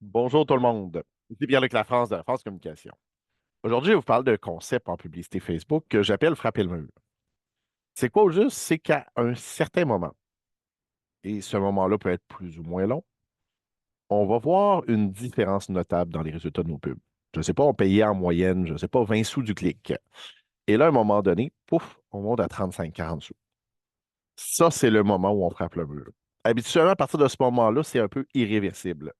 Bonjour tout le monde. Ici Pierre-Luc Lafrance de la France Communication. Aujourd'hui, je vous parle de concept en publicité Facebook que j'appelle frapper le mur. C'est quoi au juste? C'est qu'à un certain moment, et ce moment-là peut être plus ou moins long, on va voir une différence notable dans les résultats de nos pubs. Je ne sais pas, on payait en moyenne, je ne sais pas, 20 sous du clic. Et là, à un moment donné, pouf, on monte à 35-40 sous. Ça, c'est le moment où on frappe le mur. Habituellement, à partir de ce moment-là, c'est un peu irréversible.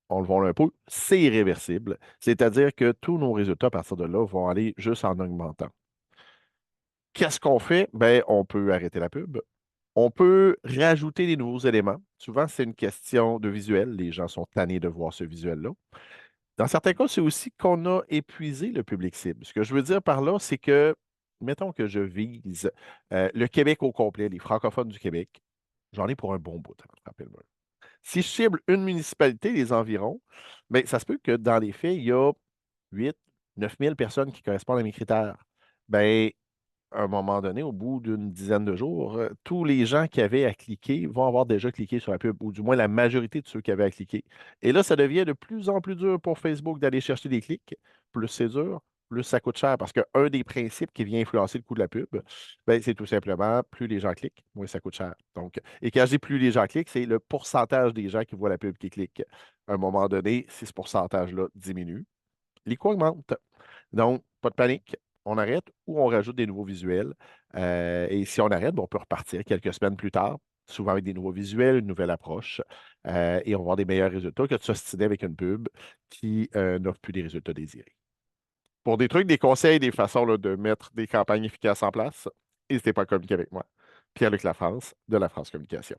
On le voit un peu, c'est irréversible. C'est-à-dire que tous nos résultats à partir de là vont aller juste en augmentant. Qu'est-ce qu'on fait? Ben, on peut arrêter la pub. On peut rajouter des nouveaux éléments. Souvent, c'est une question de visuel. Les gens sont tannés de voir ce visuel-là. Dans certains cas, c'est aussi qu'on a épuisé le public cible. Ce que je veux dire par là, c'est que, mettons que je vise le Québec au complet, les francophones du Québec, j'en ai pour un bon bout, rappelle-moi. Si je cible une municipalité, les environs, bien, ça se peut que dans les faits, il y a 8, 9 000 personnes qui correspondent à mes critères. Bien, à un moment donné, au bout d'une dizaine de jours, tous les gens qui avaient à cliquer vont avoir déjà cliqué sur la pub, ou du moins la majorité de ceux qui avaient à cliquer. Et là, ça devient de plus en plus dur pour Facebook d'aller chercher des clics. Plus c'est dur, plus ça coûte cher. Parce qu'un des principes qui vient influencer le coût de la pub, ben, c'est tout simplement plus les gens cliquent, moins ça coûte cher. Donc, et quand je dis plus les gens cliquent, c'est le pourcentage des gens qui voient la pub qui cliquent. À un moment donné, si ce pourcentage-là diminue, les coûts augmentent. Donc, pas de panique, on arrête ou on rajoute des nouveaux visuels. Et si on arrête, ben, on peut repartir quelques semaines plus tard, souvent avec des nouveaux visuels, une nouvelle approche, et on va avoir des meilleurs résultats que de s'ostiner avec une pub qui n'offre plus les résultats désirés. Pour des trucs, des conseils, des façons là, de mettre des campagnes efficaces en place, n'hésitez pas à communiquer avec moi. Pierre-Luc Lafrance de La France Communication.